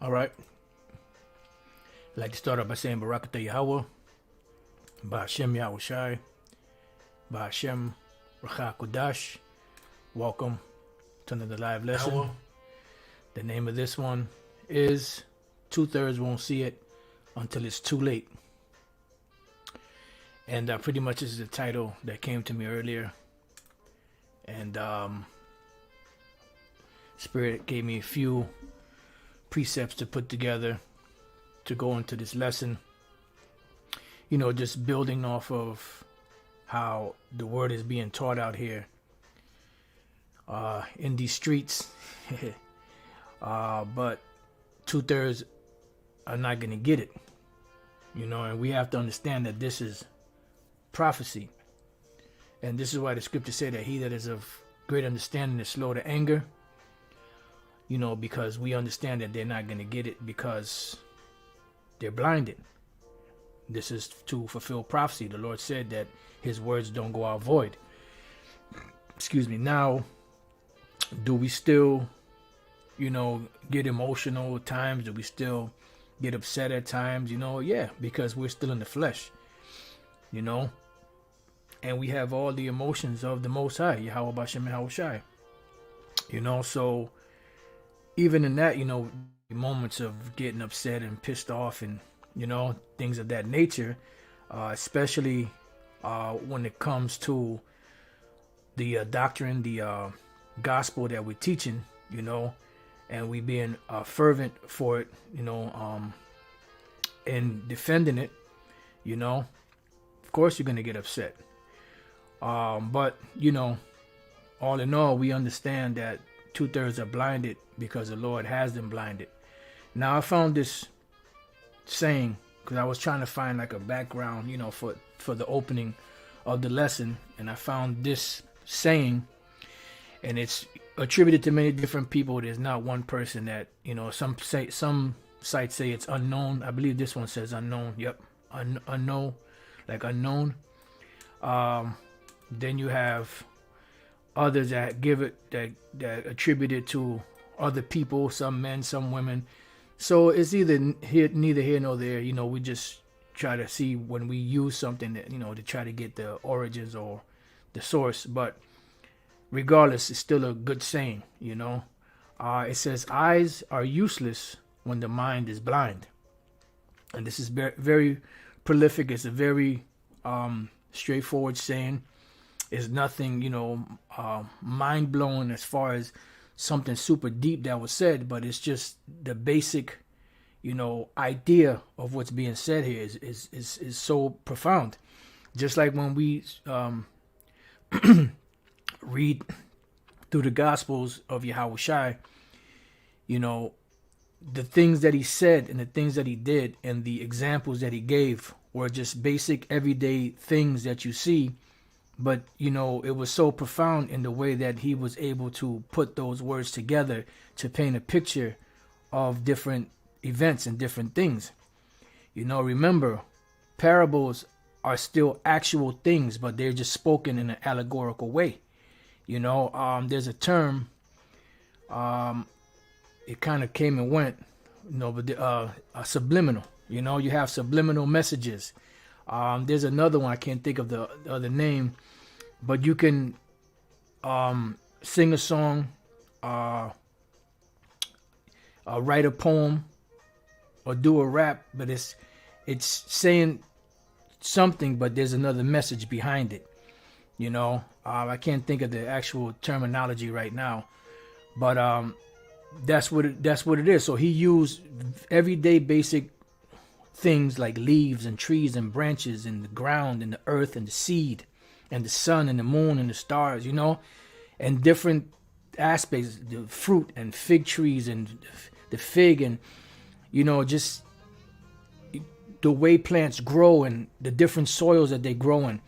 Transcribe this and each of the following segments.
All right. I'd like to start off by saying Barakatah Yahweh, Ba'ashem Yahweh Shai, Ba'ashem Racha Kodash. Welcome to another live lesson. The name of this one is Two-Thirds Won't See It Until It's Too Late. And pretty much this is the title that came to me earlier. And Spirit gave me a few precepts to put together to go into this lesson. You know, just building off of how the word is being taught out here in these streets. But two-thirds are not going to get it. You know, and we have to understand that this is prophecy. And this is why the scriptures say that he that is of great understanding is slow to anger. You know, because we understand that they're not going to get it because they're blinded. This is to fulfill prophecy. The Lord said that his words don't go out void. Excuse me. Now, do we still, you know, get emotional at times? Do we still get upset at times? You know, yeah, because we're still in the flesh, you know, and we have all the emotions of the Most High, Yahweh Bashem Yahweh Shai, you know, so even in that, you know, moments of getting upset and pissed off and, you know, things of that nature, especially when it comes to the doctrine, the gospel that we're teaching, you know, and we being fervent for it, you know, and defending it, you know, of course you're going to get upset. But, you know, all in all, we understand that two-thirds are blinded because the Lord has them blinded. Now, I found this saying because I was trying to find like a background, you know, for the opening of the lesson. And I found this saying, and it's attributed to many different people. There's not one person that, you know, some sites say it's unknown. I believe this one says unknown. Yep. Unknown, like unknown. Then you have others that give it, that attribute it to other people, some men, some women. So it's neither here nor there. You know, we just try to see when we use something that, you know, to try to get the origins or the source. But regardless, it's still a good saying, you know. It says, eyes are useless when the mind is blind. And this is very prolific. It's a very straightforward saying. It's nothing, you know, mind-blowing as far as something super deep that was said, but it's just the basic, you know, idea of what's being said here is so profound. Just like when we read through the Gospels of Yahweh Shai, you know, the things that he said and the things that he did and the examples that he gave were just basic everyday things that you see. But, you know, it was so profound in the way that he was able to put those words together to paint a picture of different events and different things. You know, remember, parables are still actual things, but they're just spoken in an allegorical way. You know, there's a term, it kind of came and went, you know, but subliminal. You know, you have subliminal messages. There's another one, I can't think of the other name, but you can sing a song, write a poem, or do a rap, but it's saying something, but there's another message behind it. You know, I can't think of the actual terminology right now, but that's what it is. So he used everyday basic things like leaves and trees and branches and the ground and the earth and the seed and the sun and the moon and the stars, you know, and different aspects, the fruit and fig trees and the fig and, you know, just the way plants grow and the different soils that they grow in.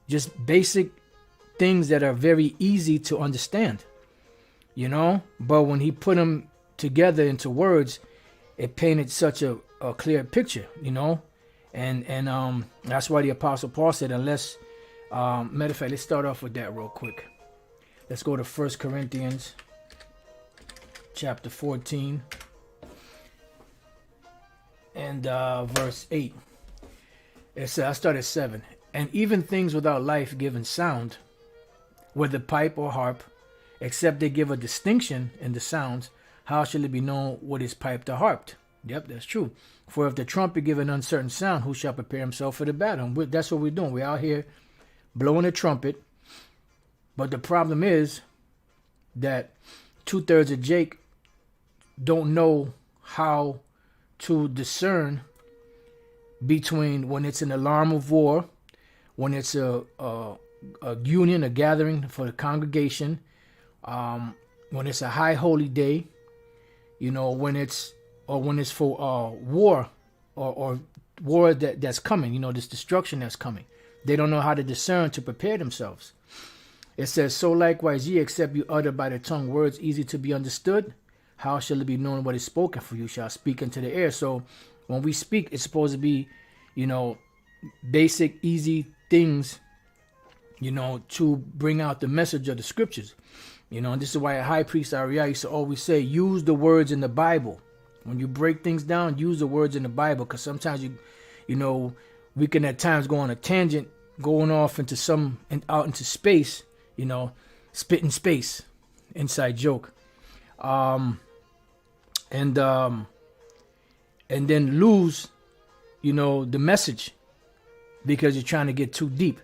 Just basic things that are very easy to understand, you know, but when he put them together into words, it painted such a clear picture, you know, and that's why the Apostle Paul said, unless, matter of fact, let's start off with that real quick. Let's go to 1 Corinthians chapter 14. and verse 8. It says, I start at 7. And even things without life given sound, whether pipe or harp, except they give a distinction in the sounds, how shall it be known what is piped or harped? Yep, that's true. For if the trumpet give an uncertain sound, who shall prepare himself for the battle? And that's what we're doing. We're out here blowing a trumpet. But the problem is that 2/3 of Jake don't know how to discern between when it's an alarm of war, when it's a union, a gathering for the congregation, when it's a high holy day, when it's for war or war that's coming, this destruction that's coming. They don't know how to discern to prepare themselves. It says, so likewise ye, except you utter by the tongue words easy to be understood, how shall it be known what is spoken? For you shall speak into the air. So when we speak, it's supposed to be, basic, easy things, to bring out the message of the scriptures. And this is why a high priest Ariah used to always say, use the words in the Bible. When you break things down, use the words in the Bible, because sometimes we can at times go on a tangent, going off into out into space, spitting space, inside joke, and then lose, the message because you're trying to get too deep,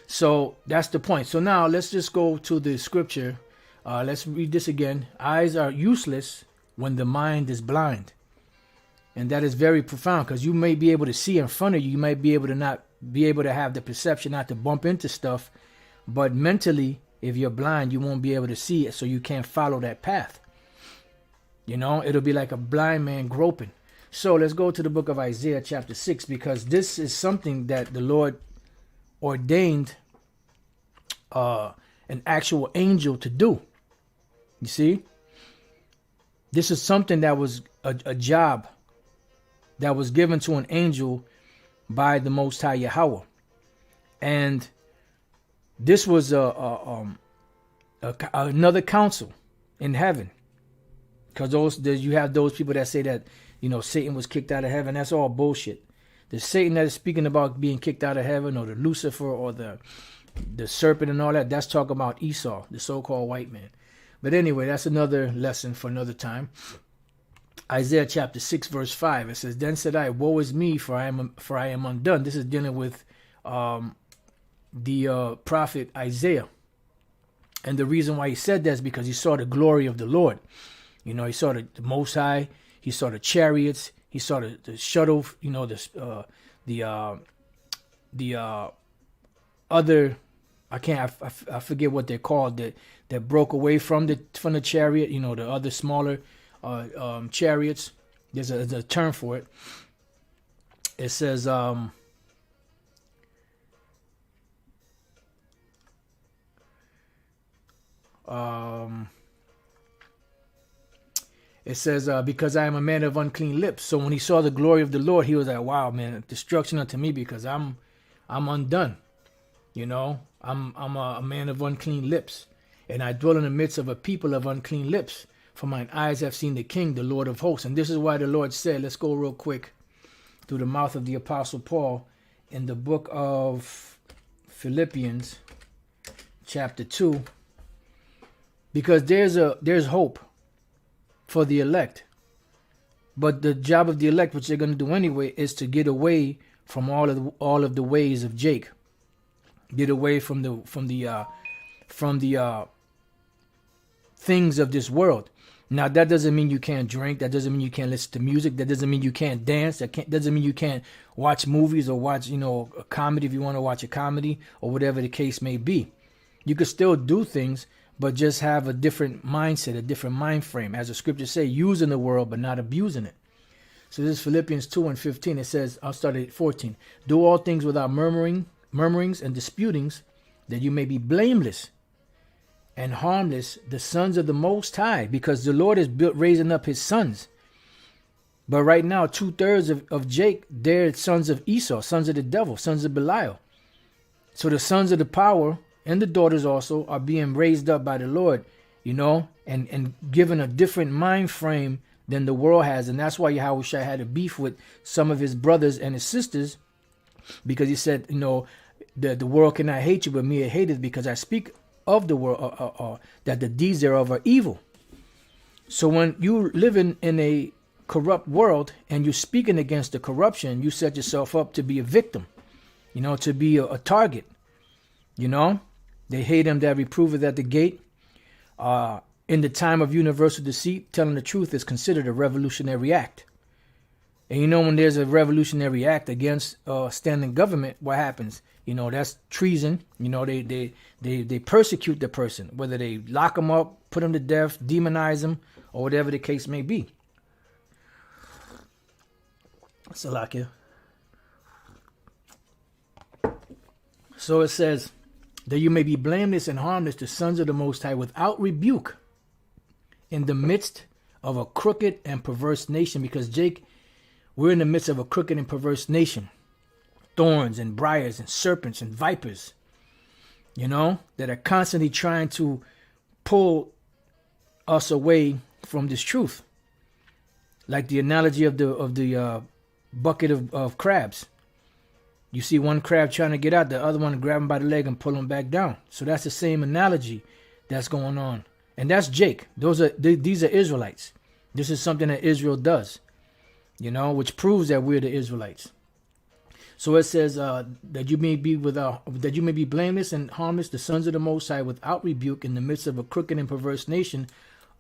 So that's the point. So now let's just go to the scripture. Let's read this again. Eyes are useless when the mind is blind. And that is very profound, because you may be able to see in front of you. You might be able to not be able to have the perception not to bump into stuff. But mentally, if you're blind, you won't be able to see it. So you can't follow that path. It'll be like a blind man groping. So let's go to the book of Isaiah chapter 6, because this is something that the Lord ordained an actual angel to do. You see? This is something that was a job that was given to an angel by the Most High Yahweh. And this was another council in heaven. Because you have those people that say that, Satan was kicked out of heaven. That's all bullshit. The Satan that is speaking about being kicked out of heaven, or the Lucifer, or the serpent and all that, that's talking about Esau, the so-called white man. But anyway, that's another lesson for another time. Isaiah chapter 6 verse 5, it says, then said I, woe is me, for I am undone. This is dealing with the prophet Isaiah. And the reason why he said that is because he saw the glory of the Lord. He saw the Most High, he saw the chariots, he saw the shuttle, the other, I forget what they're called, that broke away from the chariot, the other smaller chariots. There's a term for it. It says because I am a man of unclean lips. So when he saw the glory of the Lord, he was like, wow, man, destruction unto me, because I'm undone. I'm a man of unclean lips, and I dwell in the midst of a people of unclean lips. For mine eyes have seen the King, the Lord of hosts. And this is why the Lord said, let's go real quick through the mouth of the Apostle Paul in the book of Philippians chapter 2, because there's hope for the elect. But the job of the elect, which they're going to do anyway, is to get away from all of the ways of Jake. Get away from the things of this world. Now, that doesn't mean you can't drink. That doesn't mean you can't listen to music. That doesn't mean you can't dance. Doesn't mean you can't watch movies or watch, a comedy if you want to watch a comedy, or whatever the case may be. You could still do things, but just have a different mindset, a different mind frame. As the scriptures say, using the world, but not abusing it. So this is Philippians 2:15. It says, I'll start at 14. Do all things without murmurings and disputings, that you may be blameless and harmless, the sons of the Most High, because the Lord is raising up his sons. But right now, 2/3 of Jake, they're sons of Esau, sons of the devil, sons of Belial. So the sons of the power and the daughters also are being raised up by the Lord, and given a different mind frame than the world has. And that's why Yahushua had a beef with some of his brothers and his sisters, because he said, the world cannot hate you, but me it hateth, because I speak of the world, that the deeds thereof are evil. So when you living in a corrupt world and you're speaking against the corruption, you set yourself up to be a victim, to be a target. They hate him that reproveth at the gate. In the time of universal deceit, telling the truth is considered a revolutionary act. And when there's a revolutionary act against standing government, what happens? That's treason. They persecute the person, whether they lock them up, put them to death, demonize them, or whatever the case may be. Salakia. So it says that you may be blameless and harmless, the sons of the Most High, without rebuke, in the midst of a crooked and perverse nation. Because, Jake, we're in the midst of a crooked and perverse nation. Thorns and briars and serpents and vipers, that are constantly trying to pull us away from this truth. Like the analogy of the bucket of crabs. You see one crab trying to get out, the other one grab him by the leg and pull him back down. So that's the same analogy that's going on. And that's Jake. These are Israelites. This is something that Israel does, which proves that we're the Israelites. So it says that you may be blameless and harmless, the sons of the Most High, without rebuke, in the midst of a crooked and perverse nation,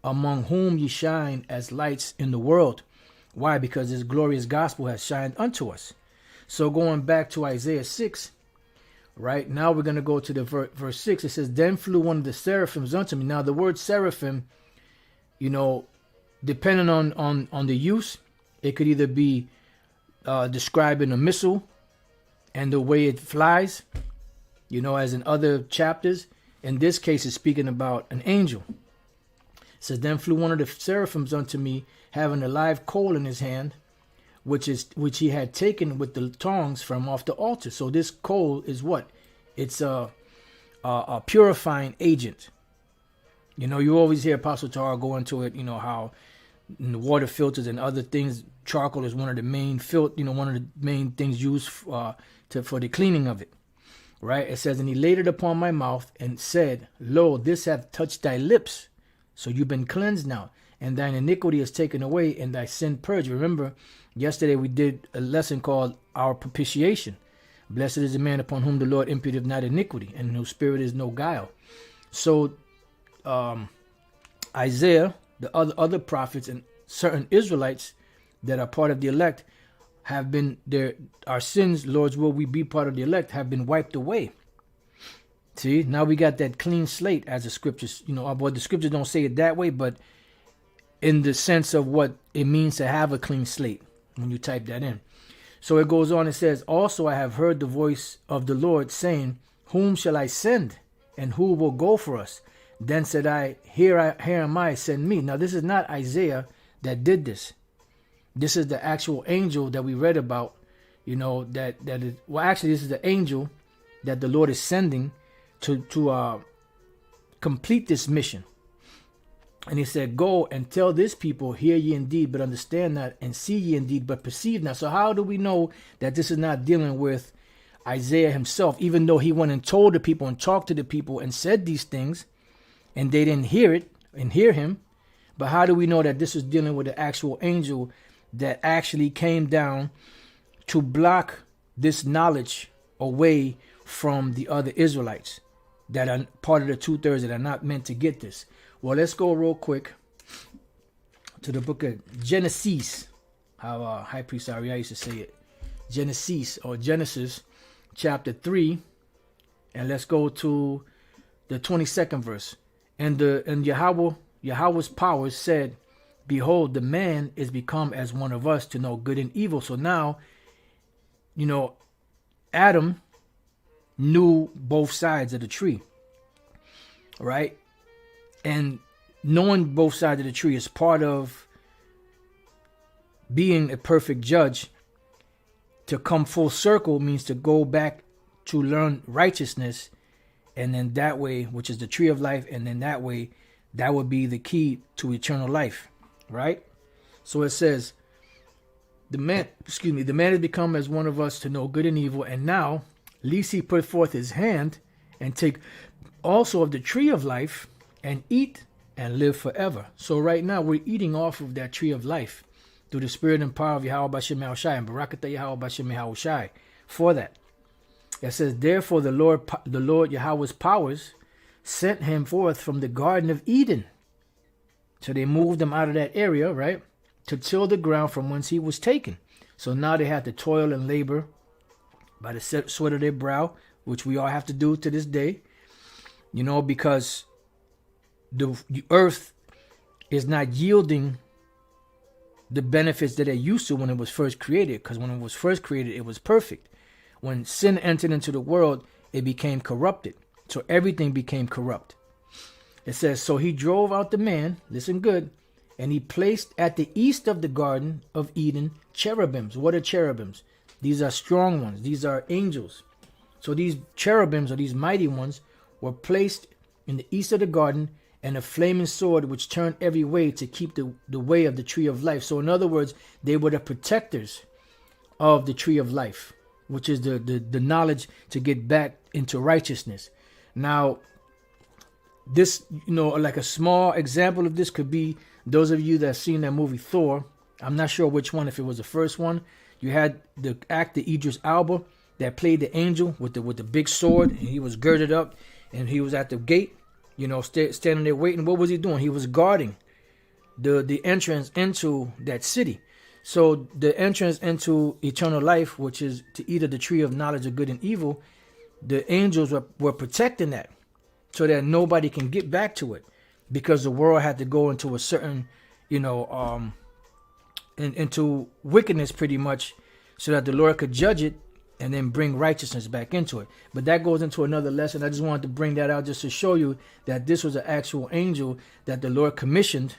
among whom ye shine as lights in the world. Why? Because this glorious gospel has shined unto us. So going back to Isaiah 6, right? Now we're going to go to the verse 6. It says, then flew one of the seraphims unto me. Now the word seraphim, depending on the use, it could either be describing a missile and the way it flies, as in other chapters. In this case, it's speaking about an angel. It says, then flew one of the seraphims unto me, having a live coal in his hand, which he had taken with the tongs from off the altar. So this coal is what? It's a purifying agent. You always hear Apostle Tara go into it, how in the water filters and other things, charcoal is one of the main one of the main things used for the cleaning of it. Right? It says, and he laid it upon my mouth and said, lo, this hath touched thy lips. So you've been cleansed now, and thine iniquity is taken away, and thy sin purged. Remember, yesterday we did a lesson called our propitiation. Blessed is the man upon whom the Lord imputeth not iniquity, and in whose spirit is no guile. So Isaiah, the other prophets, and certain Israelites that are part of the elect have been our sins, Lord's will we be part of the elect, have been wiped away. See, now we got that clean slate, as the scriptures, the scriptures don't say it that way, but in the sense of what it means to have a clean slate when you type that in. So it goes on, it says, also I have heard the voice of the Lord saying, whom shall I send, and who will go for us? Then said I, here am I, send me. Now this is not Isaiah that did this. This is the actual angel that we read about, that is, well, actually this is the angel that the Lord is sending to complete this mission. And he said, go and tell this people, hear ye indeed, but understand not, and see ye indeed, but perceive not. So how do we know that this is not dealing with Isaiah himself, even though he went and told the people and talked to the people and said these things, and they didn't hear him? But how do we know that this is dealing with the actual angel that actually came down to block this knowledge away from the other Israelites that are part of the 2/3 that are not meant to get this? Well, let's go real quick to the book of Genesis, how High Priest Ariah used to say it. Genesis, or Genesis, chapter 3, and let's go to the 22nd verse. And Yahweh's powers said, behold, the man is become as one of us to know good and evil. So now, Adam knew both sides of the tree, right? And knowing both sides of the tree is part of being a perfect judge. To come full circle means to go back to learn righteousness, and then that way, which is the tree of life, and then that way, that would be the key to eternal life, right? So it says, the man has become as one of us to know good and evil, and now, lest he put forth his hand and take also of the tree of life and eat and live forever. So right now we're eating off of that tree of life through the spirit and power of Yahweh Bashem Yahushai and Barakatah Yahweh Bashem Yahushai for that. It says, therefore the Lord Yahweh's powers sent him forth from the Garden of Eden. So they moved him out of that area, right, to till the ground from whence he was taken. So now they have to toil and labor by the sweat of their brow, which we all have to do to this day, because the earth is not yielding the benefits that it used to when it was first created. Because when it was first created, it was perfect. When sin entered into the world, it became corrupted. So everything became corrupt. It says, so he drove out the man, listen good, and he placed at the east of the Garden of Eden cherubims. What are cherubims? These are strong ones. These are angels. So these cherubims, or these mighty ones, were placed in the east of the garden, and a flaming sword which turned every way to keep the way of the tree of life. So in other words, they were the protectors of the tree of life, which is the knowledge to get back into righteousness. Now, this, like a small example of this could be those of you that have seen that movie Thor. I'm not sure which one, if it was the first one. You had the actor Idris Elba that played the angel with the big sword, and he was girded up, and he was at the gate, standing there waiting. What was he doing? He was guarding the entrance into that city. So the entrance into eternal life, which is to eat of the tree of knowledge of good and evil, the angels were protecting that so that nobody can get back to it, because the world had to go into a certain, into wickedness pretty much, so that the Lord could judge it and then bring righteousness back into it. But that goes into another lesson. I just wanted to bring that out just to show you that this was an actual angel that the Lord commissioned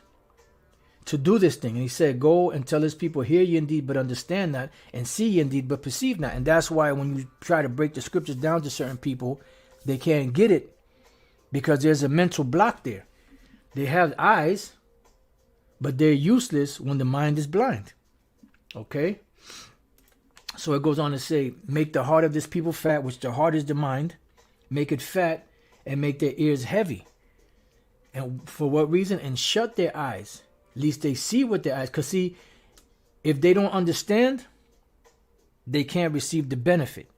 to do this thing. And he said, go and tell his people, hear ye indeed, but understand not, and see ye indeed, but perceive not. And that's why when you try to break the scriptures down to certain people, they can't get it, because there's a mental block there. They have eyes, but they're useless when the mind is blind. Okay? So it goes on to say, make the heart of this people fat, which the heart is the mind. Make it fat and make their ears heavy. And for what reason? And shut their eyes, lest they see with their eyes. Because see, if they don't understand, they can't receive the benefit.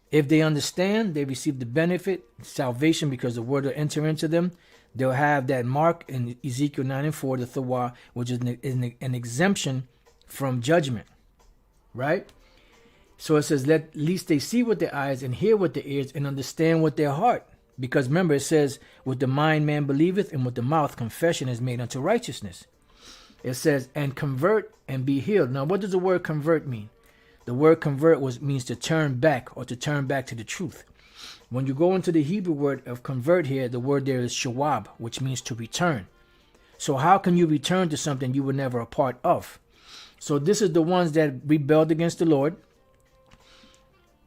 If they understand, they receive the benefit, salvation, because the word will enter into them. They'll have that mark in Ezekiel 9:4, the Thawah, which is an exemption from judgment. Right? So it says, lest they see with their eyes and hear with their ears and understand with their heart. Because remember, it says, with the mind man believeth, and with the mouth confession is made unto righteousness. It says, and convert and be healed. Now, what does the word convert mean? The word convert means to turn back, or to turn back to the truth. When you go into the Hebrew word of convert here, the word there is shawab, which means to return. So how can you return to something you were never a part of? So this is the ones that rebelled against the Lord.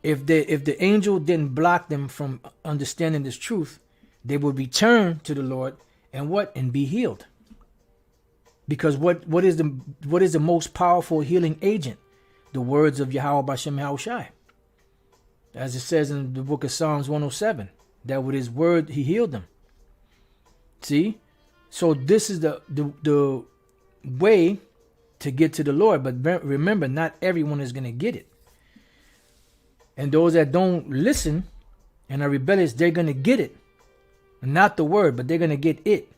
If the angel didn't block them from understanding this truth, they would return to the Lord and be healed. Because what is the most powerful healing agent? The words of Yahweh Bashem Yahushai. As it says in the book of Psalms 107, that with his word he healed them. See? So this is the way to get to the Lord. But remember, not everyone is going to get it. And those that don't listen and are rebellious, they're going to get it. Not the word, but they're going to get it.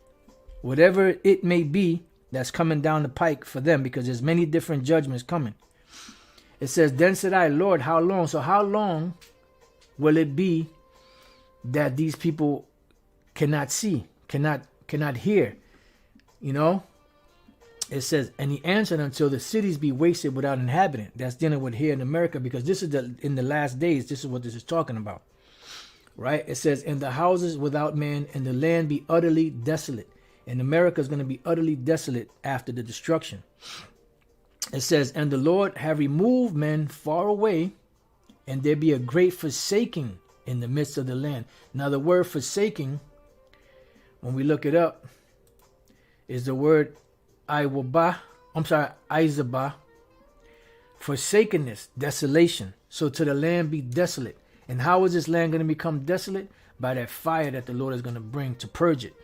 Whatever it may be that's coming down the pike for them, because there's many different judgments coming. It says, then said I, Lord, how long? So how long will it be that these people cannot see, cannot hear? It says, and he answered, until the cities be wasted without inhabitant. That's dealing with here in America, because this is in the last days. This is what this is talking about, right? It says, and the houses without man, and the land be utterly desolate. And America is going to be utterly desolate after the destruction. It says, and the Lord have removed men far away, and there be a great forsaking in the midst of the land. Now the word forsaking, when we look it up, is the word Iwaba, Izabah, forsakenness, desolation. So to the land be desolate. And how is this land going to become desolate? By that fire that the Lord is going to bring to purge it.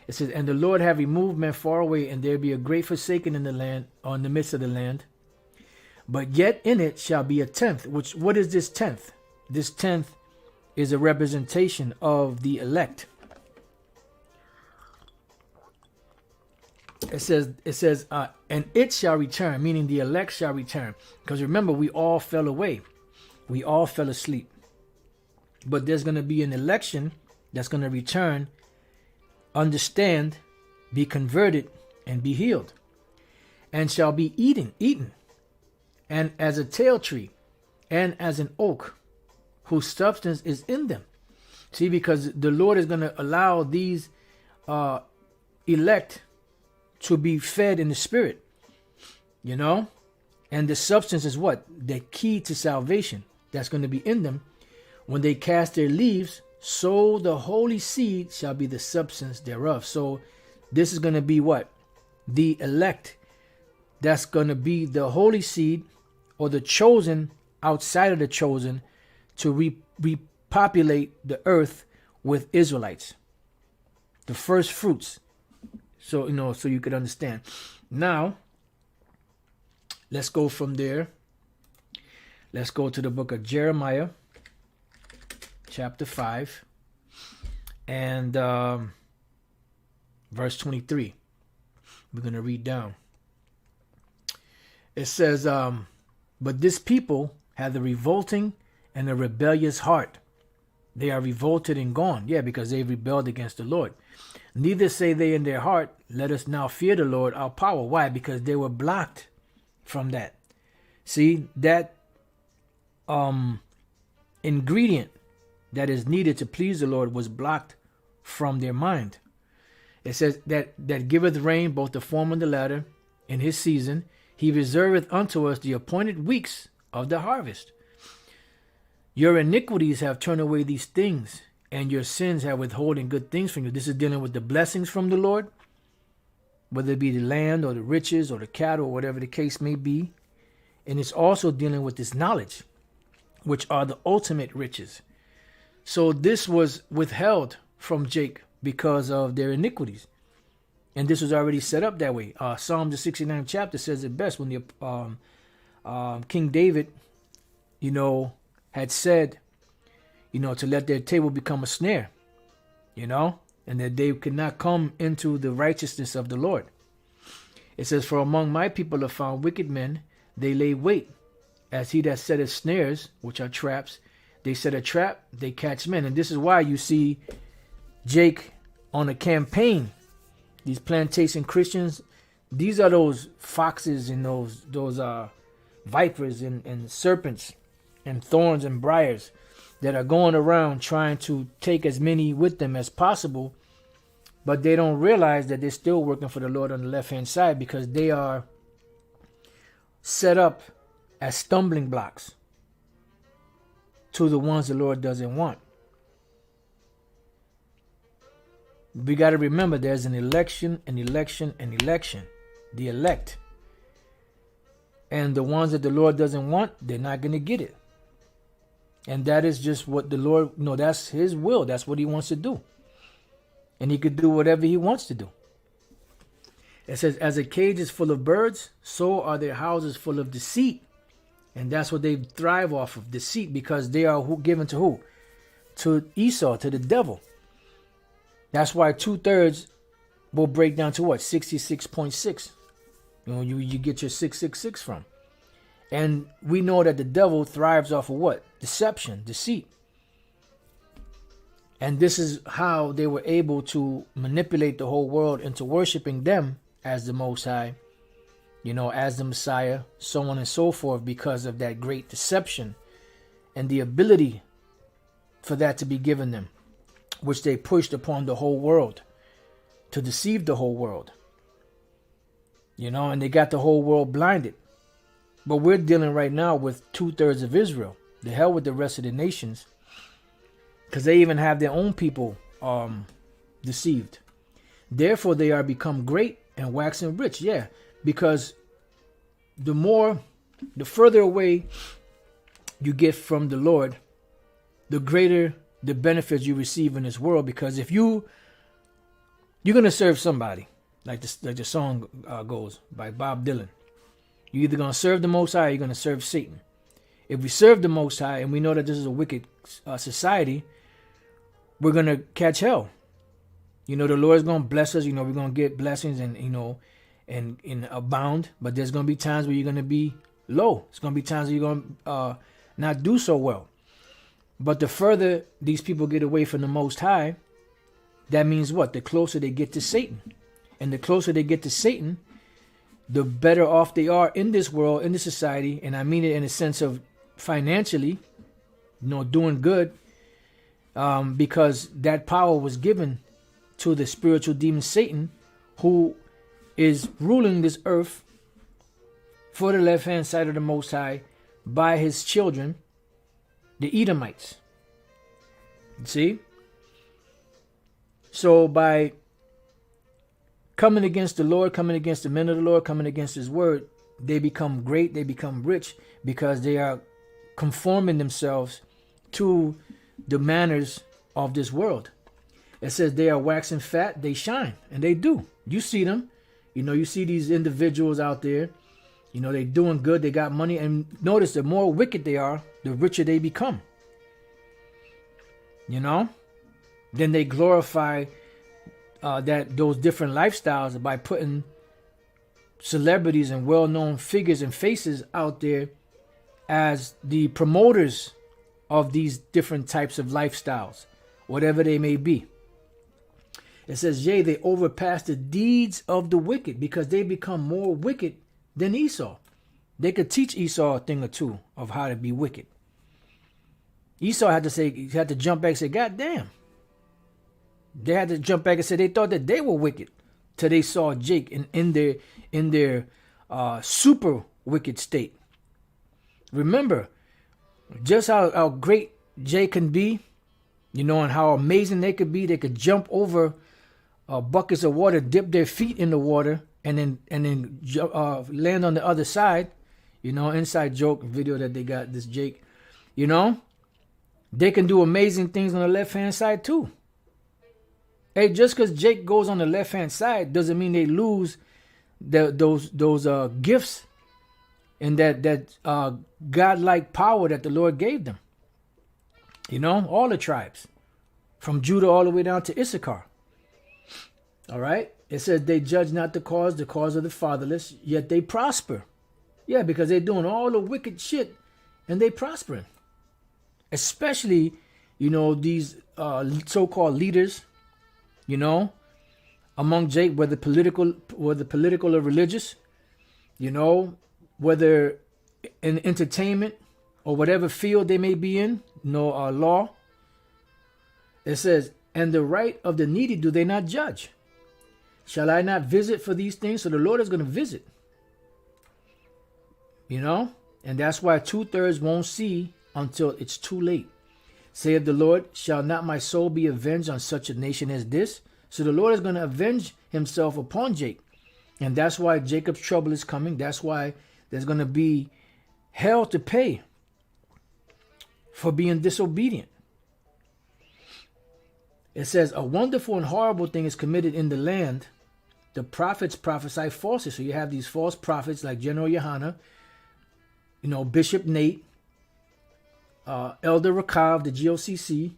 It says, and the Lord have removed men far away, and there be a great forsaking in the land, or in the midst of the land. But yet in it shall be a tenth. What is this tenth? This tenth is a representation of the elect. It says, and it shall return, meaning the elect shall return. Because remember, we all fell away. We all fell asleep. But there's going to be an election that's going to return, understand, be converted, and be healed. And shall be eaten, and as a tale tree, and as an oak, whose substance is in them. See, because the Lord is going to allow these elect to be fed in the spirit, you know, and the substance is what? The key to salvation that's going to be in them. When they cast their leaves, so the holy seed shall be the substance thereof. So this is going to be what? The elect. That's going to be the holy seed, or the chosen outside of the chosen, to repopulate the earth with Israelites. The first fruits. So, you know, so you could understand. Now, let's go from there. Let's go to the book of Jeremiah, chapter 5, and verse 23. We're going to read down. It says, but this people have a revolting and a rebellious heart. They are revolted and gone. Yeah, because they rebelled against the Lord. Neither say they in their heart, let us now fear the Lord our power. Why? Because they were blocked from that. See, that ingredient that is needed to please the Lord was blocked from their mind. It says that giveth rain, both the former and the latter, in his season. He reserveth unto us the appointed weeks of the harvest. Your iniquities have turned away these things, and your sins have withholden good things from you. This is dealing with the blessings from the Lord, whether it be the land or the riches or the cattle or whatever the case may be. And it's also dealing with this knowledge, which are the ultimate riches. So this was withheld from Jacob because of their iniquities. And this was already set up that way. Psalm the 69th chapter says it best when the King David, you know, had said, you know, to let their table become a snare, you know, and that they could not come into the righteousness of the Lord. It says, for among my people are found wicked men, they lay wait, as he that setteth snares, which are traps. They set a trap, they catch men. And this is why you see Jake on a campaign. These plantation Christians, these are those foxes and those vipers and serpents and thorns and briars that are going around trying to take as many with them as possible, but they don't realize that they're still working for the Lord on the left-hand side, because they are set up as stumbling blocks to the ones the Lord doesn't want. We got to remember there's an election, an election, an election. The elect. And the ones that the Lord doesn't want, they're not going to get it. And that is just what the Lord, that's his will. That's what he wants to do. And he could do whatever he wants to do. It says, as a cage is full of birds, so are their houses full of deceit. And that's what they thrive off of, deceit, because they are given to who? To Esau, to the devil. That's why 2/3 will break down to what? 66.6. You get your 666 from. And we know that the devil thrives off of what? Deception, deceit. And this is how they were able to manipulate the whole world into worshiping them as the Most High, as the Messiah, so on and so forth, because of that great deception and the ability for that to be given them, which they pushed upon the whole world to deceive the whole world. And they got the whole world blinded. But we're dealing right now with 2/3 of Israel. The hell with the rest of the nations, because they even have their own people deceived. Therefore they are become great and waxing rich. Yeah, because the further away you get from the Lord, the greater the benefits you receive in this world. Because if you're going to serve somebody, like the song goes by Bob Dylan, you're either going to serve the Most High or you're going to serve Satan. If we serve the Most High and we know that this is a wicked society, we're going to catch hell. The Lord's going to bless us. We're going to get blessings and, and abound. But there's going to be times where you're going to be low. It's going to be times where you're going to not do so well. But the further these people get away from the Most High, that means what? The closer they get to Satan. And the closer they get to Satan, the better off they are in this world, in this society. And I mean it in a sense of financially, doing good. Because that power was given to the spiritual demon Satan, who is ruling this earth for the left-hand side of the Most High by his children, the Edomites. See? So by coming against the Lord, coming against the men of the Lord, coming against his word, they become great, they become rich, because they are conforming themselves to the manners of this world. It says they are waxing fat, they shine, and they do. You see them. You see these individuals out there. They're doing good, they got money, and notice the more wicked they are, the richer they become. Then they glorify those different lifestyles by putting celebrities and well-known figures and faces out there as the promoters of these different types of lifestyles, whatever they may be. It says, yea, they overpass the deeds of the wicked, because they become more wicked than Esau. They could teach Esau a thing or two of how to be wicked. Esau had to jump back and say, God damn. They had to jump back and say they thought that they were wicked till they saw Jake in their super wicked state. Remember, just how great Jake can be, and how amazing they could be. They could jump over buckets of water, dip their feet in the water, and then land on the other side. Inside joke video that they got this Jake. They can do amazing things on the left-hand side too. Hey, just because Jake goes on the left-hand side doesn't mean they lose those gifts and that godlike power that the Lord gave them. All the tribes, from Judah all the way down to Issachar. All right? It says they judge not the cause of the fatherless, yet they prosper. Yeah, because they're doing all the wicked shit and they prospering. Especially, these so-called leaders, among Jake, whether political or religious, whether in entertainment or whatever field they may be in, law. It says, and the right of the needy do they not judge? Shall I not visit for these things? So the Lord is going to visit. And that's why 2/3 won't see until it's too late. Saith the Lord, shall not my soul be avenged on such a nation as this? So the Lord is going to avenge himself upon Jake. And that's why Jacob's trouble is coming. That's why there's going to be hell to pay for being disobedient. It says, a wonderful and horrible thing is committed in the land. The prophets prophesy falsely. So you have these false prophets like General Yohana, Bishop Nate, Elder Rakav, the GOCC,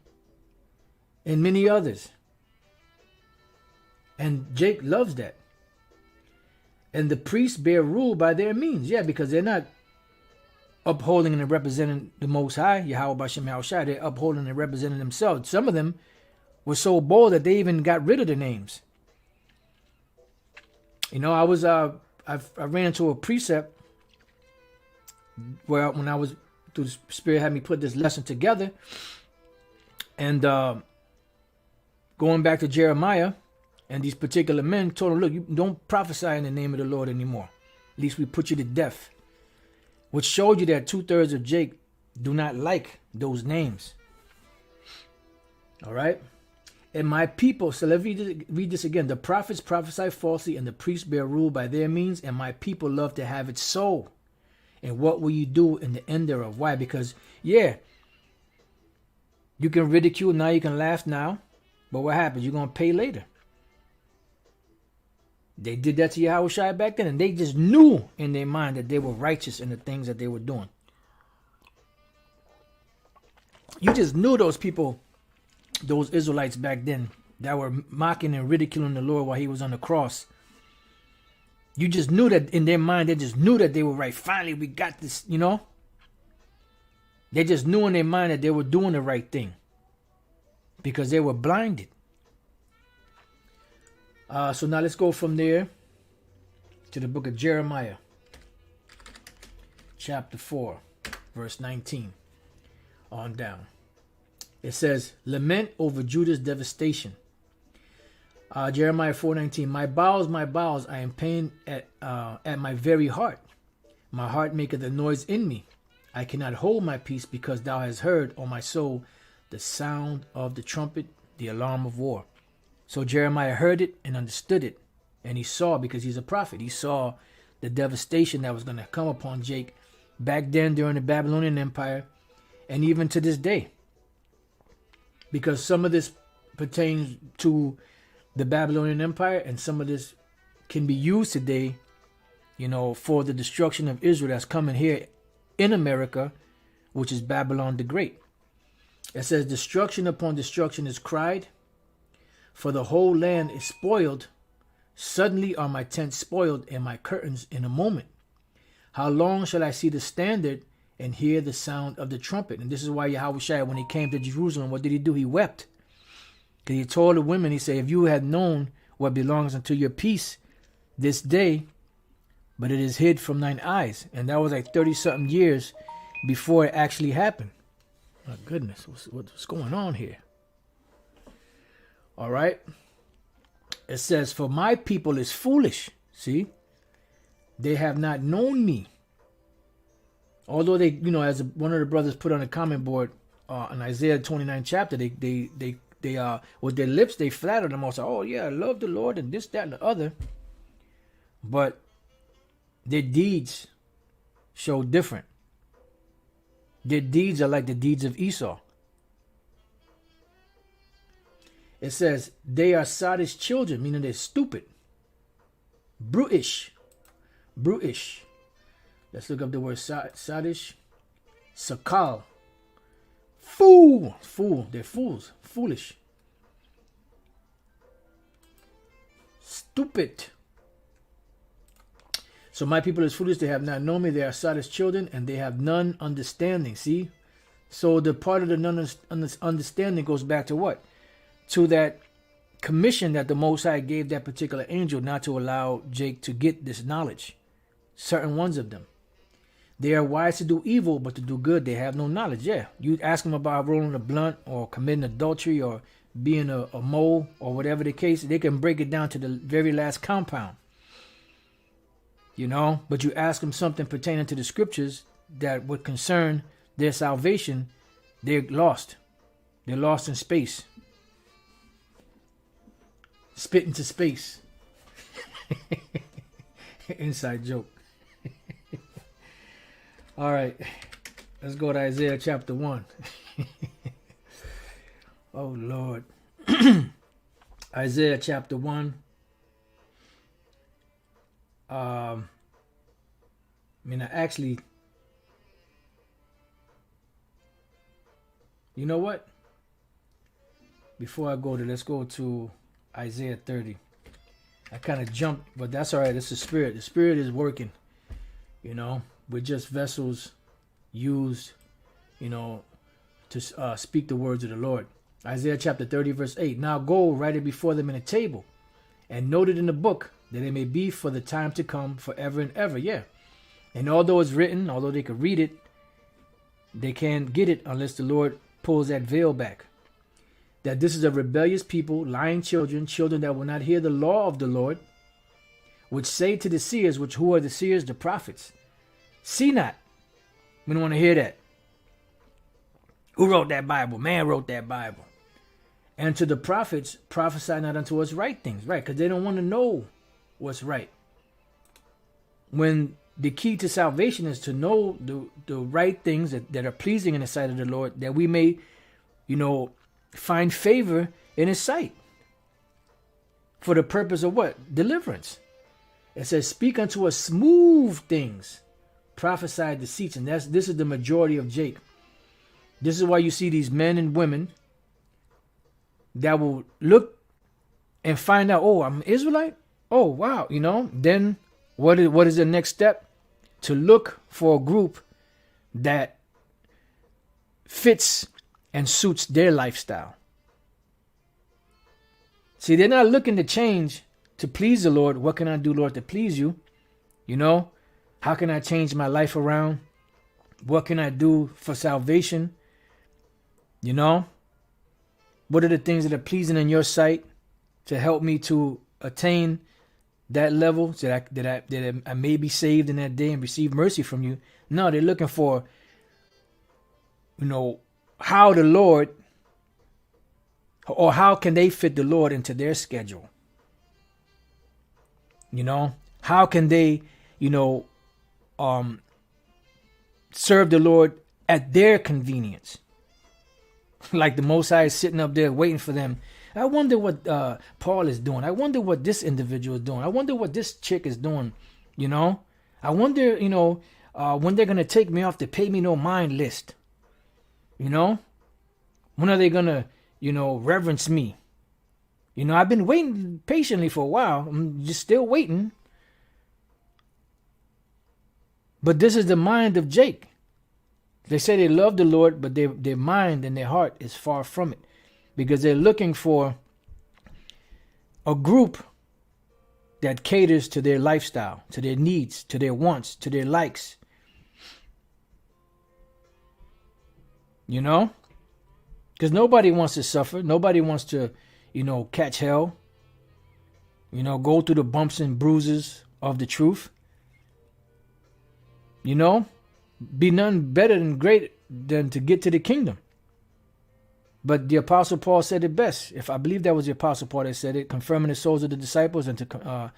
and many others. And Jake loves that. And the priests bear rule by their means. Yeah, because they're not upholding and representing the Most High, Yahweh Bashem Yahushua. They're upholding and representing themselves. Some of them were so bold that they even got rid of the names. I ran into a precept where when I was, the Spirit had me put this lesson together, and going back to Jeremiah, and these particular men told him, look, you don't prophesy in the name of the Lord anymore. At least we put you to death. Which showed you that 2/3 of Jake do not like those names. All right. And my people, so let's read this again. The prophets prophesy falsely, and the priests bear rule by their means, and my people love to have it so. And what will you do in the end thereof? Why? Because, yeah, you can ridicule now, you can laugh now, but what happens? You're going to pay later. They did that to Yahushua back then, and they just knew in their mind that they were righteous in the things that they were doing. You just knew those people, those Israelites back then that were mocking and ridiculing the Lord while he was on the cross. You just knew that in their mind, they just knew that they were right. Finally, we got this, you know. They just knew in their mind that they were doing the right thing because they were blinded. So now let's go from there to the book of Jeremiah, chapter 4, verse 19 on down. It says, lament over Judah's devastation. Jeremiah 4:19. My bowels, I am pained at my very heart. My heart maketh a noise in me. I cannot hold my peace because thou hast heard, O my soul, the sound of the trumpet, the alarm of war. So Jeremiah heard it and understood it. And he saw, because he's a prophet, he saw the devastation that was going to come upon Jake back then during the Babylonian Empire and even to this day. Because some of this pertains to the Babylonian Empire and some of this can be used today, you know, for the destruction of Israel that's coming here in America, which is Babylon the Great. It says, destruction upon destruction is cried, for the whole land is spoiled. Suddenly are my tents spoiled and my curtains in a moment. How long shall I see the standard and hear the sound of the trumpet? And this is why Yahushua, when he came to Jerusalem, what did he do? He wept. Because he told the women, he said, if you had known what belongs unto your peace this day, but it is hid from thine eyes. And that was like 30-something years before it actually happened. My goodness, what's going on here? All right. It says, for my people is foolish. See, they have not known me. Although they, you know, as one of the brothers put on the comment board in Isaiah 29 chapter, they with their lips, they flatter them all. Say, oh yeah, I love the Lord and this, that, and the other. But their deeds show different. Their deeds are like the deeds of Esau. It says, they are sottish children, meaning they're stupid. Brutish. Let's look up the word sottish. Sakal. Fool. They're fools. Foolish. Stupid. So my people is foolish. They have not known me. They are sottish children, and they have none understanding. See? So the part of the none understanding goes back to what? To that commission that the Most High gave that particular angel not to allow Jake to get this knowledge. Certain ones of them. They are wise to do evil, but to do good, they have no knowledge. Yeah, you ask them about rolling a blunt or committing adultery or being a mole or whatever the case, they can break it down to the very last compound. You know, but you ask them something pertaining to the scriptures that would concern their salvation, they're lost. They're lost in space. Spit into space. Inside joke. All right. Let's go to Isaiah chapter 1. Oh, Lord. Isaiah chapter 1. Actually, you know what? Before I go there, let's go to Isaiah 30. I kind of jumped, but that's all right. It's the Spirit. The Spirit is working. You know, we're just vessels used, you know, to speak the words of the Lord. Isaiah chapter 30, verse 8. Now go, write it before them in a table, and note it in the book, that it may be for the time to come, forever and ever. Yeah. And although it's written, although they could read it, they can't get it unless the Lord pulls that veil back. That this is a rebellious people, lying children, children that will not hear the law of the Lord, which say to the seers, who are the seers? The prophets. See not. We don't want to hear that. Who wrote that Bible? Man wrote that Bible. And to the prophets, prophesy not unto us right things, right? Because they don't want to know what's right. When the key to salvation is to know the right things that are pleasing in the sight of the Lord, that we may, find favor in his sight. For the purpose of what? Deliverance. It says, speak unto us smooth things, prophesy deceits. And this is the majority of Jake. This is why you see these men and women that will look and find out, oh, I'm Israelite. Oh, wow. Then what is the next step? To look for a group that fits and suits their lifestyle. See, they're not looking to change to please the Lord. What can I do, Lord, to please you? How can I change my life around? What can I do for salvation? What are the things that are pleasing in your sight to help me to attain that level so that I may be saved in that day and receive mercy from you? No, they're looking for, how the Lord, or how can they fit the Lord into their schedule? How can they, serve the Lord at their convenience? Like the Most High is sitting up there waiting for them. I wonder what Paul is doing. I wonder what this individual is doing. I wonder what this chick is doing. I wonder, when they're going to take me off the pay me no mind list. When are they going to, reverence me? I've been waiting patiently for a while. I'm just still waiting. But this is the mind of Jake. They say they love the Lord, but their mind and their heart is far from it. Because they're looking for a group that caters to their lifestyle, to their needs, to their wants, to their likes. Because nobody wants to suffer. Nobody wants to, catch hell. Go through the bumps and bruises of the truth. Be none better than great than to get to the kingdom. But the Apostle Paul said it best. If I believe that was the Apostle Paul that said it, confirming the souls of the disciples, and to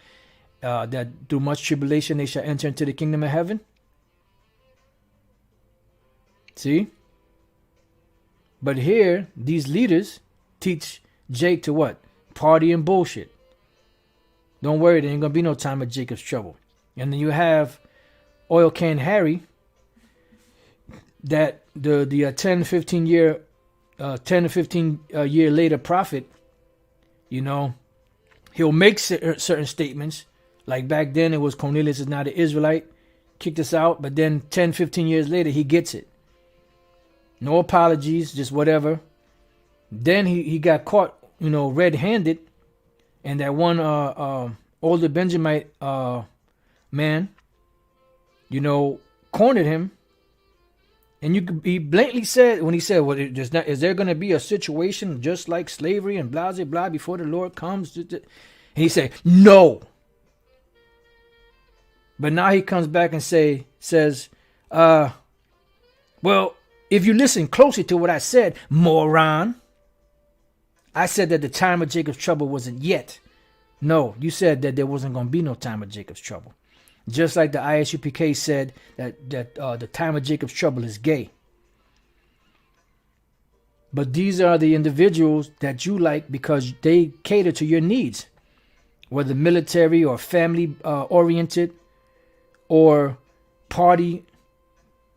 that through much tribulation they shall enter into the kingdom of heaven. See? But here, these leaders teach Jake to what? Party and bullshit. Don't worry, there ain't gonna be no time of Jacob's trouble. And then you have Oil Can Harry, that the 10 to 15 year later prophet, he'll make certain statements. Like back then it was Cornelius is not an Israelite, kicked us out, but then 10, 15 years later he gets it. No apologies, just whatever. Then he got caught, red-handed, and that one older Benjamite man, cornered him. And he blatantly said, when he said, well, is there going to be a situation just like slavery and blah, blah, blah before the Lord comes? And he said, no. But now he comes back and says, well, if you listen closely to what I said, moron, I said that the time of Jacob's trouble wasn't yet. No, you said that there wasn't going to be no time of Jacob's trouble. Just like the ISUPK said that the time of Jacob's trouble is gay. But these are the individuals that you like because they cater to your needs, whether military or family oriented or party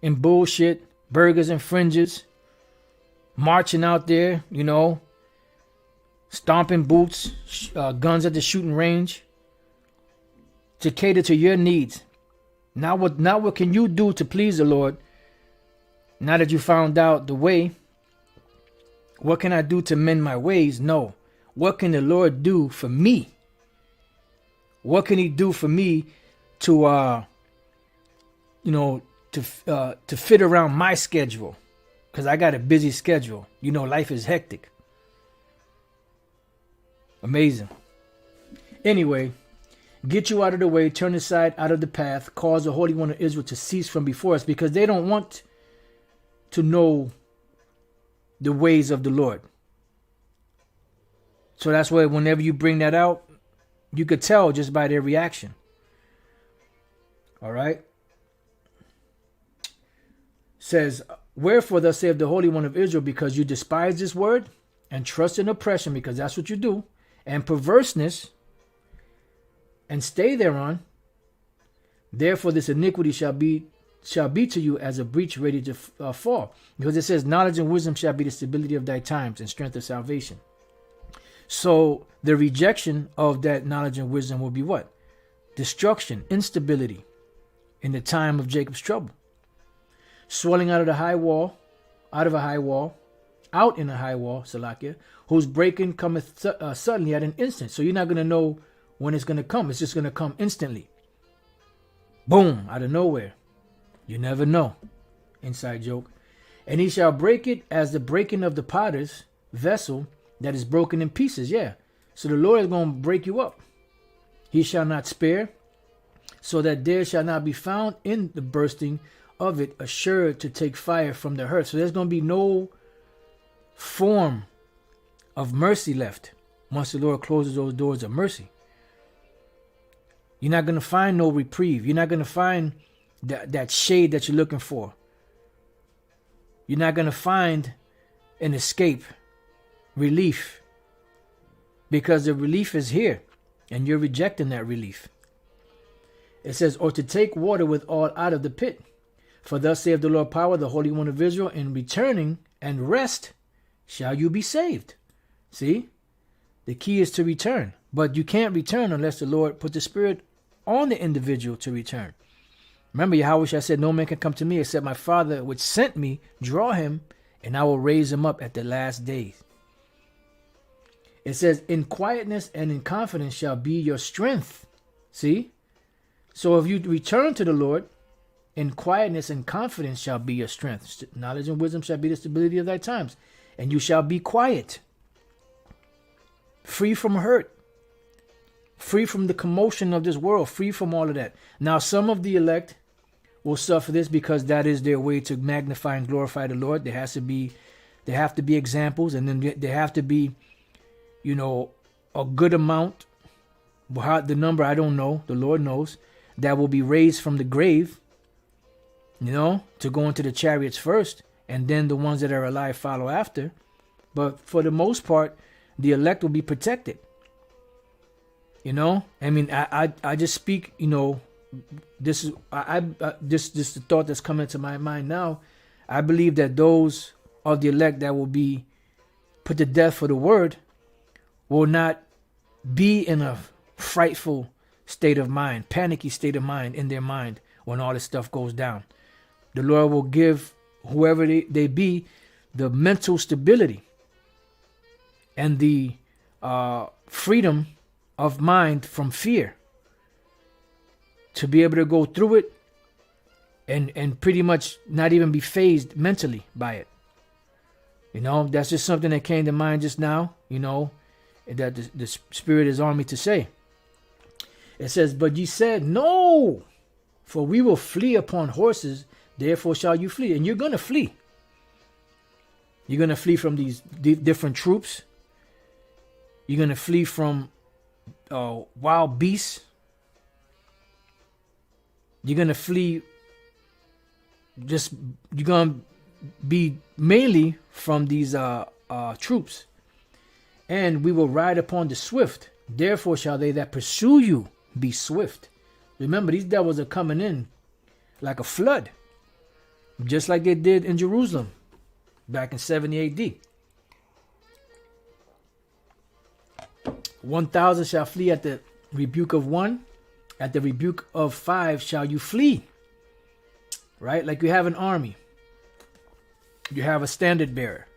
and bullshit, burgers and fringes, marching out there, stomping boots, guns at the shooting range, to cater to your needs. Now what can you do to please the Lord? Now that you found out the way, what can I do to mend my ways? No. What can the Lord do for me? What can he do for me to fit around my schedule? Because I got a busy schedule. Life is hectic. Amazing. Anyway, get you out of the way, turn aside out of the path, cause the Holy One of Israel to cease from before us, because they don't want to know the ways of the Lord. So that's why whenever you bring that out, you could tell just by their reaction. All right. Says, wherefore thus saith the Holy One of Israel, because you despise this word and trust in oppression, because that's what you do, and perverseness, and stay thereon, therefore this iniquity shall be to you as a breach ready to fall. Because it says, knowledge and wisdom shall be the stability of thy times and strength of salvation. So the rejection of that knowledge and wisdom will be what? Destruction, instability in the time of Jacob's trouble. Swelling out of a high wall, Salakia, whose breaking cometh suddenly at an instant. So you're not going to know when it's going to come. It's just going to come instantly. Boom, out of nowhere. You never know. Inside joke. And he shall break it as the breaking of the potter's vessel that is broken in pieces. Yeah. So the Lord is going to break you up. He shall not spare, so that there shall not be found in the bursting of it assured to take fire from the hearth. So there's going to be no form of mercy left once the Lord closes those doors of mercy. You're not going to find no reprieve. You're not going to find that shade that you're looking for. You're not going to find an escape, relief, because the relief is here and you're rejecting that relief. It says, or to take water with all out of the pit. For thus saith the Lord power, the Holy One of Israel, in returning and rest shall you be saved. See? The key is to return. But you can't return unless the Lord put the Spirit on the individual to return. Remember, Yahweh said, no man can come to me except my Father which sent me, draw him, and I will raise him up at the last days. It says, in quietness and in confidence shall be your strength. See? So if you return to the Lord, in quietness and confidence shall be your strength. Knowledge and wisdom shall be the stability of thy times. And you shall be quiet. Free from hurt. Free from the commotion of this world. Free from all of that. Now some of the elect will suffer this because that is their way to magnify and glorify the Lord. There have to be examples, and then there have to be, a good amount. The number I don't know. The Lord knows. That will be raised from the grave. To go into the chariots first, and then the ones that are alive follow after. But for the most part, the elect will be protected. I just speak, this is the thought that's coming to my mind now. I believe that those of the elect that will be put to death for the word will not be in a frightful state of mind, panicky state of mind in their mind when all this stuff goes down. The Lord will give whoever they be the mental stability and the freedom of mind from fear to be able to go through it and pretty much not even be fazed mentally by it. That's just something that came to mind just now, that the Spirit is on me to say. It says, but ye said, no, for we will flee upon horses. Therefore shall you flee. And you're going to flee. You're going to flee from these different troops. You're going to flee from wild beasts. You're going to flee. You're going to be mainly from these troops. And we will ride upon the swift. Therefore shall they that pursue you be swift. Remember, these devils are coming in like a flood. Just like they did in Jerusalem back in 70 AD. 1,000 shall flee at the rebuke of one. At the rebuke of 5 shall you flee. Right? Like you have an army. You have a standard bearer.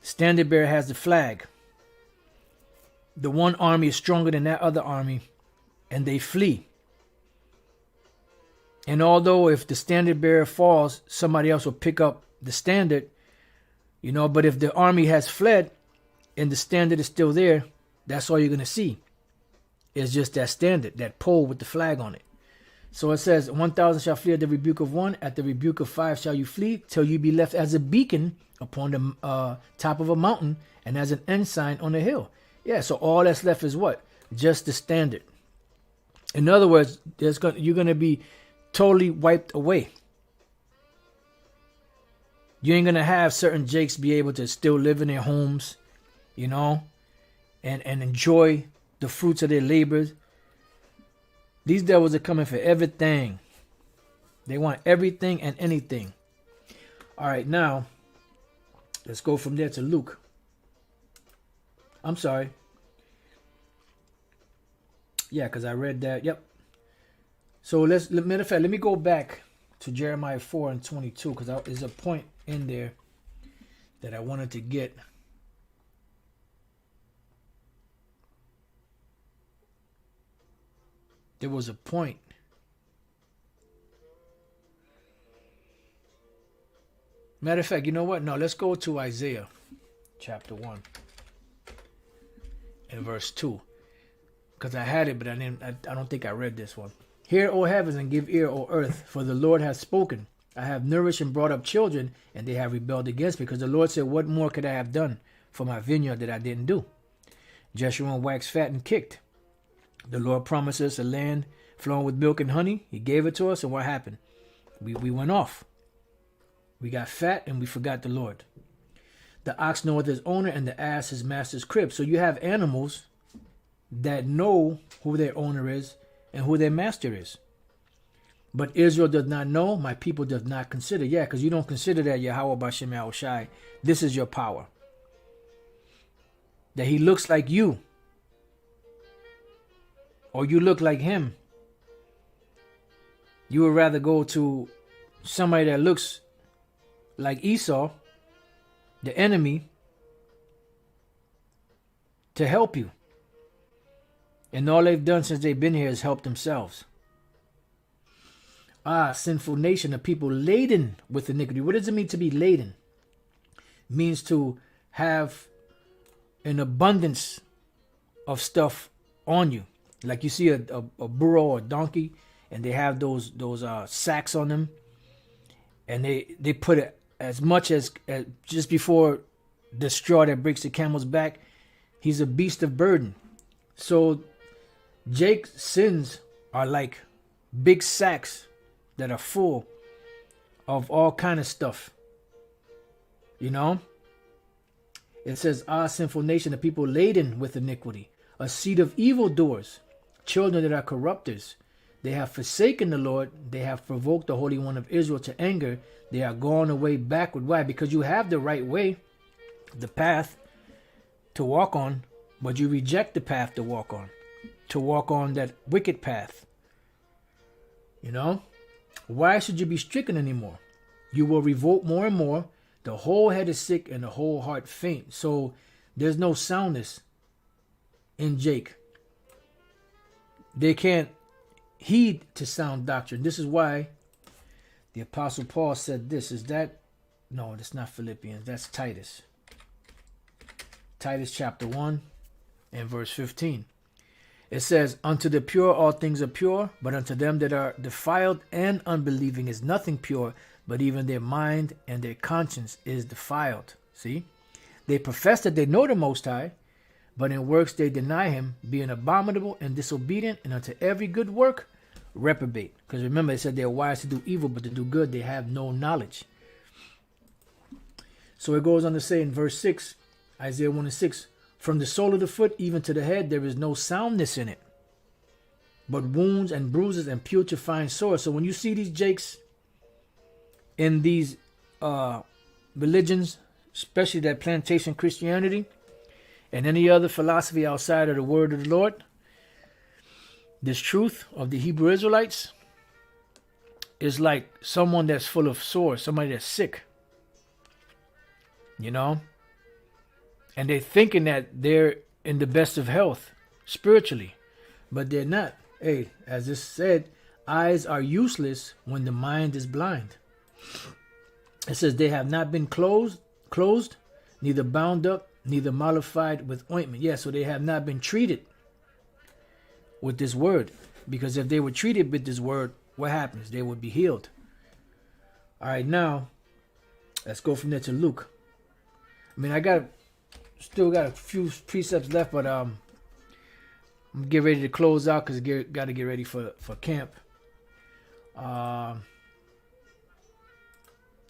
The standard bearer has the flag. The one army is stronger than that other army, and they flee. And although if the standard bearer falls, somebody else will pick up the standard, but if the army has fled and the standard is still there, that's all you're going to see. It's just that standard, that pole with the flag on it. So it says, 1,000 shall flee at the rebuke of 1, at the rebuke of 5 shall you flee, till you be left as a beacon upon the top of a mountain, and as an ensign on a hill. Yeah, so all that's left is what? Just the standard. In other words, you're going to be totally wiped away. You ain't going to have certain Jakes be able to still live in their homes, you know, and enjoy the fruits of their labors. These devils are coming for everything. They want everything and anything. All right, now, let's go from there to Luke. I'm sorry. Yeah, because I read that. Yep. So matter of fact, let me go back to Jeremiah 4:22, because there's a point in there that I wanted to get. There was a point. Matter of fact, you know what? No, let's go to Isaiah chapter 1 and verse 2. Because I had it, but I don't think I read this one. Hear, O heavens, and give ear, O earth, for the Lord has spoken. I have nourished and brought up children, and they have rebelled against me. Because the Lord said, what more could I have done for my vineyard that I didn't do? Jeshurun waxed fat and kicked. The Lord promised us a land flowing with milk and honey. He gave it to us, and what happened? We went off. We got fat, and we forgot the Lord. The ox knoweth his owner, and the ass his master's crib. So you have animals that know who their owner is and who their master is. But Israel does not know, my people does not consider. Yeah, because you don't consider that Yahweh Bashem Yahushai. This is your power. That he looks like you. Or you look like him. You would rather go to somebody that looks like Esau, the enemy, to help you. And all they've done since they've been here is help themselves. Sinful nation, a people laden with iniquity. What does it mean to be laden? It means to have an abundance of stuff on you. Like you see a burro or a donkey, and they have those sacks on them, and they put it as much as just before the straw that breaks the camel's back. He's a beast of burden. So Jake's sins are like big sacks that are full of all kind of stuff. You know? It says, sinful nation, a people laden with iniquity, a seed of evildoers, children that are corrupters. They have forsaken the Lord. They have provoked the Holy One of Israel to anger. They are gone away backward. Why? Because you have the right way, the path to walk on, but you reject the path to walk on that wicked path. You know? Why should you be stricken anymore? You will revolt more and more. The whole head is sick and the whole heart faint. So there's no soundness in Jake. They can't heed to sound doctrine. This is why the Apostle Paul said this. No, that's not Philippians. That's Titus. Titus chapter 1 and verse 15. It says, unto the pure all things are pure, but unto them that are defiled and unbelieving is nothing pure, but even their mind and their conscience is defiled. See? They profess that they know the Most High, but in works they deny him, being abominable and disobedient, and unto every good work reprobate. Because remember, it said they are wise to do evil, but to do good they have no knowledge. So it goes on to say in verse 6, Isaiah 1 and 6, from the sole of the foot even to the head, there is no soundness in it, but wounds and bruises and putrefying sores. So when you see these Jakes in these religions, especially that plantation Christianity and any other philosophy outside of the word of the Lord, this truth of the Hebrew Israelites is like someone that's full of sores, somebody that's sick, you know? And they're thinking that they're in the best of health spiritually, but they're not. Hey, as this said, eyes are useless when the mind is blind. It says they have not been closed, neither bound up, neither mollified with ointment. Yeah, so they have not been treated with this word. Because if they were treated with this word, what happens? They would be healed. All right, now, let's go from there to Luke. I mean, I got still got a few precepts left, but I'm getting ready to close out because got to get ready for camp.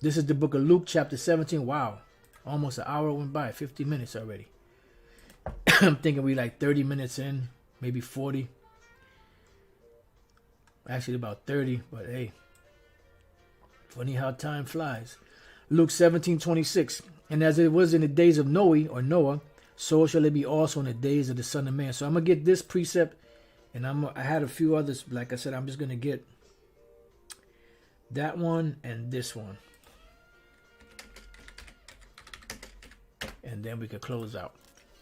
This is the book of Luke, chapter 17. Wow, almost an hour went by, 50 minutes already. I'm thinking we like 30 minutes in, maybe 40. Actually about 30, but hey, funny how time flies. Luke 17:26. And as it was in the days of Noah, so shall it be also in the days of the Son of Man. So I'm gonna get this precept, and I had a few others. Like I said, I'm just gonna get that one and this one, and then we could close out.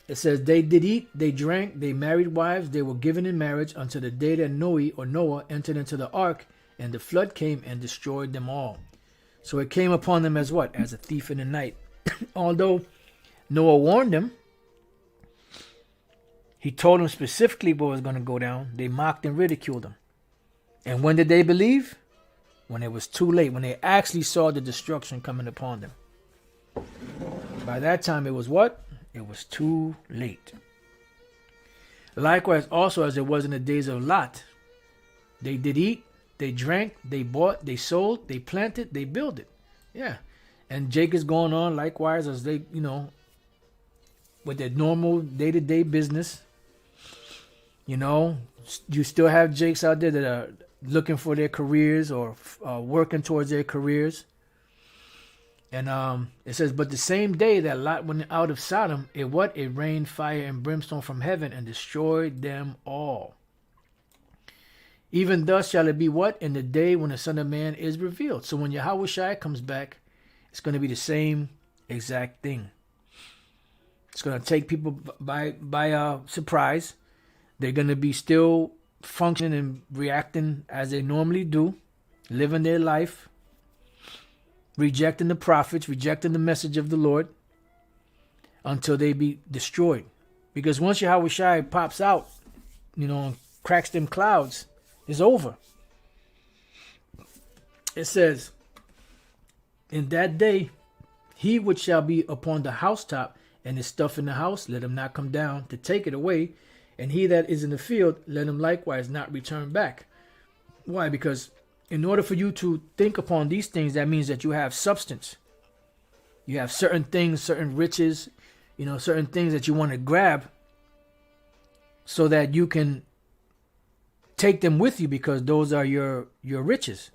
It says, they did eat, they drank, they married wives, they were given in marriage until the day that Noah entered into the ark, and the flood came and destroyed them all. So it came upon them as what? As a thief in the night. Although Noah warned them, he told them specifically what was going to go down. They mocked and ridiculed him. And when did they believe? When it was too late, when they actually saw the destruction coming upon them. By that time, it was what? It was too late. Likewise, also as it was in the days of Lot, they did eat, they drank, they bought, they sold, they planted, they builded. Yeah. And Jake is going on likewise as they, with their normal day-to-day business. You still have Jakes out there that are looking for their careers or working towards their careers. And it says, but the same day that Lot went out of Sodom, it rained fire and brimstone from heaven and destroyed them all. Even thus shall it be in the day when the Son of Man is revealed. So when Yahushua comes back, it's going to be the same exact thing. It's going to take people by surprise. They're going to be still functioning and reacting as they normally do, living their life, rejecting the prophets, rejecting the message of the Lord until they be destroyed. Because once Yahushua pops out, and cracks them clouds, it's over. It says, in that day, he which shall be upon the housetop and his stuff in the house, let him not come down to take it away. And he that is in the field, let him likewise not return back. Why? Because in order for you to think upon these things, that means that you have substance. You have certain things, certain riches, certain things that you want to grab so that you can take them with you because those are your riches,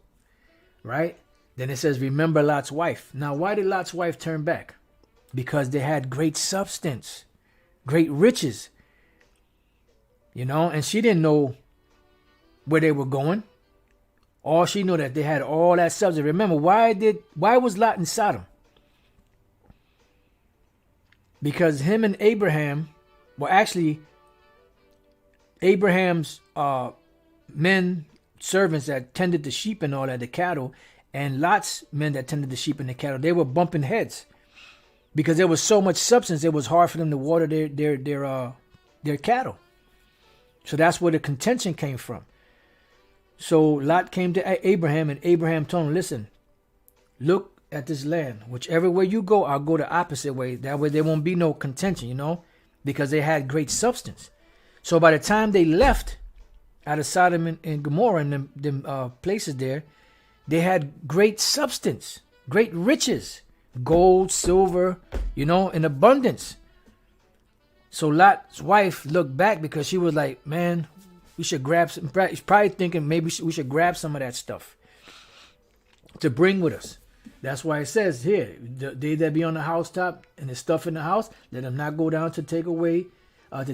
right? Then it says, remember Lot's wife. Now, why did Lot's wife turn back? Because they had great substance, great riches, and she didn't know where they were going. All she knew that they had all that substance. Remember, why was Lot in Sodom? Because him and Abraham, actually, Abraham's men, servants that tended the sheep and all that, the cattle, and Lot's men that tended the sheep and the cattle, they were bumping heads because there was so much substance. It was hard for them to water their cattle. So that's where the contention came from. So Lot came to Abraham, and Abraham told him, listen, look at this land. Whichever way you go, I'll go the opposite way. That way there won't be no contention, because they had great substance. So by the time they left out of Sodom and Gomorrah and them places there, they had great substance, great riches, gold, silver, in abundance. So Lot's wife looked back because she was like, man, we should grab some. He's probably thinking maybe we should grab some of that stuff to bring with us. That's why it says here, they that be on the housetop and the stuff in the house, let them not go down to take away, down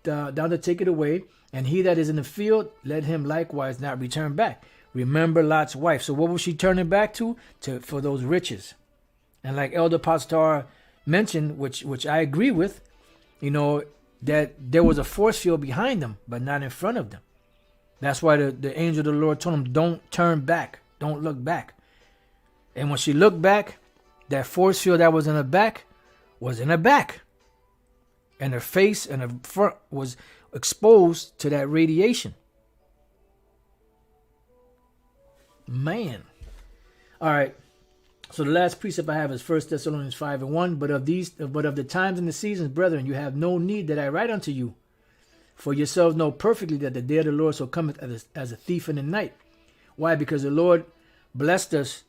to take it away. And he that is in the field, let him likewise not return back. Remember Lot's wife. So what was she turning back to? For those riches. And like Elder Pastor mentioned, which I agree with, that there was a force field behind them, but not in front of them. That's why the angel of the Lord told him, don't turn back. Don't look back. And when she looked back, that force field that was in her back was in her back. And her face and her front was exposed to that radiation. Man. All right. So the last precept I have is 1 Thessalonians 5:1. But of the times and the seasons, brethren, you have no need that I write unto you. For yourselves know perfectly that the day of the Lord so cometh as a thief in the night. Why? Because the Lord blessed us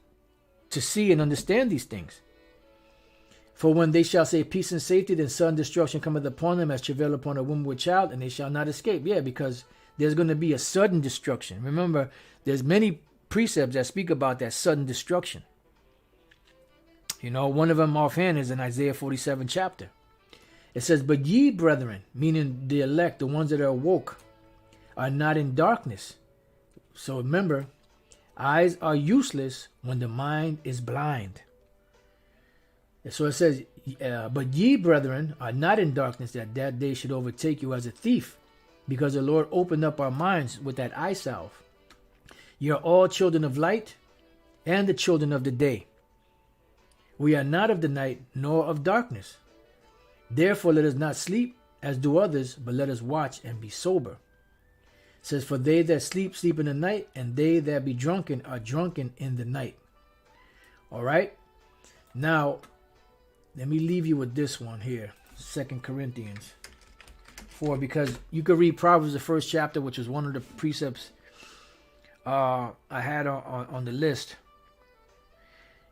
to see and understand these things. For when they shall say peace and safety, then sudden destruction cometh upon them as travail upon a woman with child, and they shall not escape. Yeah, because there's going to be a sudden destruction. Remember, there's many precepts that speak about that sudden destruction. You know, one of them offhand is in Isaiah 47 chapter. It says, but ye, brethren, meaning the elect, the ones that are awoke, are not in darkness. So remember, eyes are useless when the mind is blind. And so it says, but ye, brethren, are not in darkness, that day should overtake you as a thief, because the Lord opened up our minds with that eye salve. Ye are all children of light and the children of the day. We are not of the night nor of darkness. Therefore let us not sleep as do others, but let us watch and be sober. It says, for they that sleep, sleep in the night, and they that be drunken are drunken in the night. All right. Now, let me leave you with this one here. 2 Corinthians 4, because you could read Proverbs, the first chapter, which was one of the precepts I had on the list.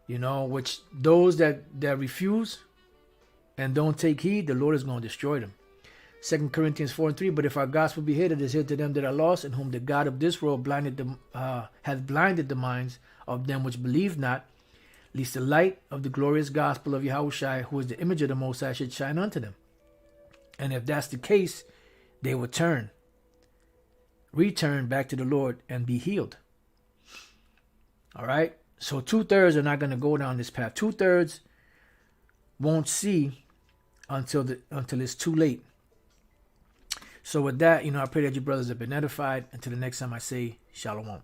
You know, which those that refuse and don't take heed, the Lord is going to destroy them. 2 Corinthians 4:3, but if our gospel be hid, it is hid to them that are lost, in whom the God of this world hath blinded the minds of them which believe not, lest the light of the glorious gospel of Yahushua, who is the image of the Most High, should shine unto them. And if that's the case, they will return back to the Lord and be healed. All right. So 2/3 are not going to go down this path. 2/3 won't see until it's too late. So with that, I pray that you brothers have been edified. Until the next time I say, Shalom.